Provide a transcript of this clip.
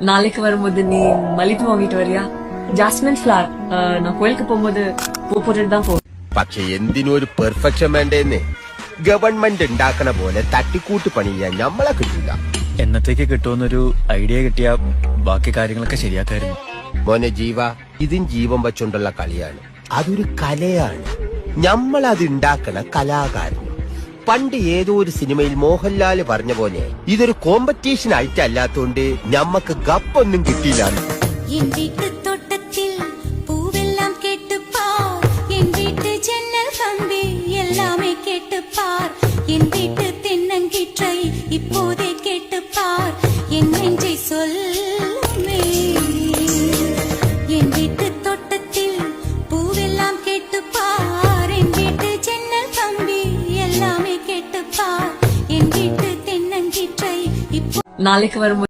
நாளைக்கு வரும்போது நீ மல்லிப்பூ வாங்கிட்டு வரியா? ஜாஸ்மின் ஃபிளவர் நான் கோயிலுக்கு போகும்போது பூ போட்டுட்டு தான் போவேன். പക്ഷെ എന്തിനും ഒരു പെർഫെക്ഷൻ വേണ്ടേന്ന്. ഗവൺമെന്റ് ഉണ്ടാക്കണ പോലെ തട്ടിക്കൂട്ട് പണി ചെയ്യാൻ നമ്മളെ കിട്ടില്ല. എന്നത്തേക്ക് കിട്ടുമെന്നൊരു ഐഡിയ കിട്ടിയ ബാക്കി കാര്യങ്ങളൊക്കെ ശരിയാക്കായിരുന്നു. മോനെ ജീവ, ഇതും ജീവൻ വച്ചുകൊണ്ടുള്ള കളിയാണ്. അതൊരു കലയാണ്. നമ്മളത് ഉണ്ടാക്കണ കലാകാരൻ. പണ്ട് ഏതോ ഒരു സിനിമയിൽ മോഹൻലാല് പറഞ്ഞ പോലെ ഇതൊരു കോമ്പറ്റീഷൻ ആയിട്ടല്ലാത്തോണ്ട് ഞമ്മക്ക് ഗപ്പൊന്നും കിട്ടിയില്ല. இப்போதே கேட்டு பார் என் நெஞ்சை சொல்லுமே. என் வீட்டு தோட்டத்தில் பூவெல்லாம் கேட்டு பார். என் வீட்டு ஜன்னல் கம்பி எல்லாமே கேட்டு பார். என் வீட்டு தென்னங்கீற்றை இப்போ நாளைக்கு வரும்போது